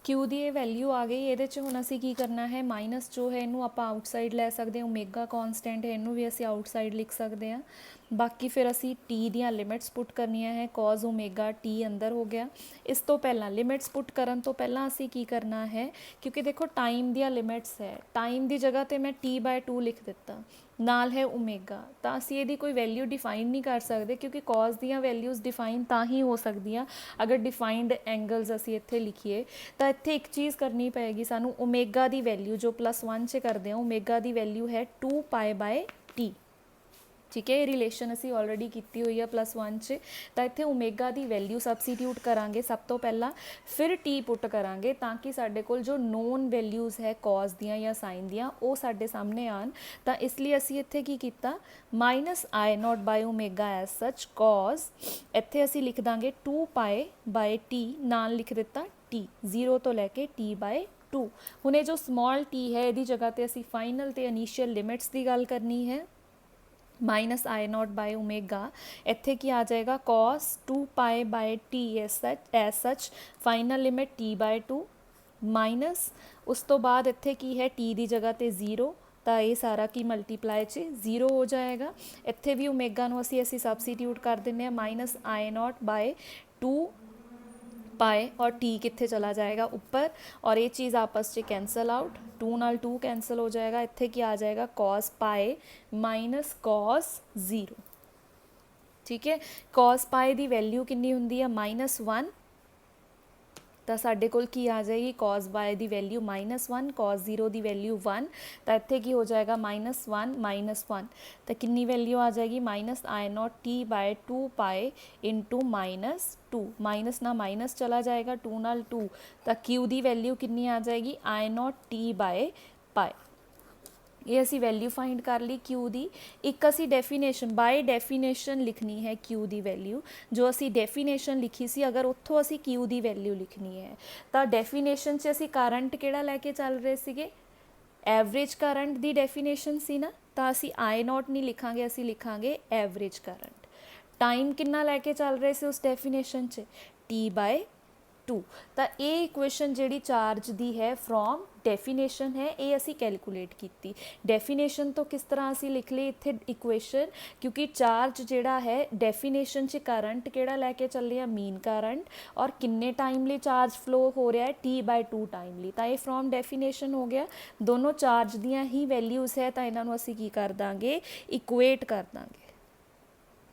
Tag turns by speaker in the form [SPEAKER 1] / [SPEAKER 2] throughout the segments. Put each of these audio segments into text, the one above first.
[SPEAKER 1] Q दी ये value आ गई। ये हुण असीं की करना है, माइनस जो है इनू आपां आउटसाइड लै सकते हैं, ओमेगा कॉन्सटेंट है इनू भी असीं आउटसाइड लिख सकते हैं। बाकी फिर असीं टी दियां लिमिट्स पुट करनियां है, कॉज ओमेगा टी अंदर हो गया। इस तो पहलां लिमिट्स पुट करन तो पहलां असीं की करना है, क्योंकि देखो टाइम दियां लिमिट्स है, टाइम की जगह ते मैं t/2 लिख दिता, नाल है ओमेगा, तो असीं इहदी कोई वैल्यू डिफाइन नहीं कर सकते, क्योंकि कॉज दियां वैल्यूज़ डिफाइन तां ही हो सकदियां अगर डिफाइंड एंगल्स असीं इत्थे लिखीए। तो इत्थे एक चीज़ करनी पेगी सानू, ओमेगा दी वैल्यू जो +1 च करते हैं, ओमेगा दी वैल्यू है 2π/t। ठीक है, ये रिलेशन असी ऑलरेडी की हुई है +1 च। तो इत्थे ओमेगा की वैल्यू सबसीट्यूट करांगे सब तो पहला, फिर टी पुट करांगे ताकि साडे कोल जो नोन वैल्यूज़ है कॉज दियां या साइन दियां वो साडे सामने आन। तो इसलिए असी इत्थे की कीता, -I0/ओमेगा एज सच कॉज, इत्थे असी लिख दांगे 2π/t, नाल लिख दिता t, 0 तो लैके t/2। हुण ये जो स्मॉल t है इहदी जगह ते असी फाइनल ते इनीशियल लिमिट्स की गल करनी है। -I0/ओमेगा, इत्थे की आ जाएगा cos 2π/t as such, final limit t/2 minus, उस तो बाद इत्थे की है t की जगह ते 0, तो ये सारा की मल्टीप्लाई च 0 हो जाएगा। इत्थे भी ओमेगा नूं असी सबसीट्यूट कर दें, -I0/2 पाए, और टी कित्थे चला जाएगा ऊपर, और ये चीज़ आपस में कैंसल आउट, 2 नाल 2 कैंसल हो जाएगा। इत्थे क्या आ जाएगा cos पाए माइनस cos 0। ठीक है, cos पाए की वैल्यू कितनी होंगी है -1, तो साडे कोल की आ जाएगी cos बाय की वैल्यू -1, cos 0 की वैल्यू 1, तो इत्थे की हो जाएगा -1 -1, तो कितनी वैल्यू आ जाएगी -I0t/2π इंटू -2, माइनस ना माइनस चला जाएगा, 2 नाल 2, तो क्यू की वैल्यू कितनी आ जाएगी I0t/π। ये असी वैल्यू फाइंड कर ली क्यू दी। एक असी डेफिनेशन बाय डेफिनेशन लिखनी है क्यू दी वैल्यू, जो असी डेफिनेशन लिखी सी, अगर उत्थों असी क्यू दी वैल्यू लिखनी है तो डेफिनेशन च असी करंट किहड़ा लैके चल रहे सीगे, एवरेज करंट दी डेफिनेशन सी ना, तो असी I0 नहीं लिखांगे, असी लिखांगे एवरेज करंट। टाइम कितना लैके चल रहे से उस डेफिनेशन च t/2। तो ये इक्वेशन जिहड़ी चार्ज दी है फ्रॉम डेफिनेशन है, ये असी कैलकुलेट की। डेफिनेशन तो किस तरह असी लिख ली इत्थे इक्वेशन, क्योंकि चार्ज जिहड़ा है डेफिनेशन च करंट किहड़ा लैके चले, मीन करंट, और किन्ने टाइमली चार्ज फ्लो हो रहा है t/2 टाइमली, तो ये फ्रॉम डेफिनेशन हो गया। दोनों चार्ज दियां ही वैल्यूज़ है, तो इन्हां नूं असी की कर दांगे, इक्वेट कर दांगे।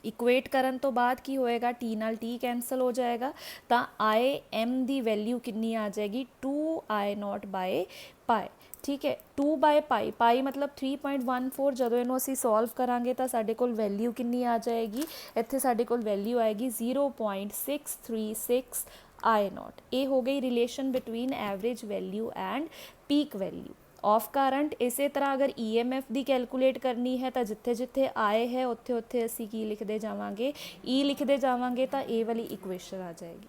[SPEAKER 1] इक्वेट करन तो बाद की होएगा, टी नाल टी कैंसल हो जाएगा, तो I_m की वैल्यू कितनी आ जाएगी 2I0/π। ठीक है, 2/π, पाई मतलब 3.14, जदों इनू असी सॉल्व करांगे तो साडे कोल वैल्यू कितनी आ जाएगी, इत्थे साडे कोल वैल्यू आएगी 0.636 I0। ये हो गई relation between average value and peak value of current. इसे तरह अगर EMF की कैलकुलेट करनी है तो जिथे जिथे आए है उत्थे उत्थे असी की लिखते जावांगे, ई लिखते जावांगे, तो ये वाली इक्वेशन आ जाएगी।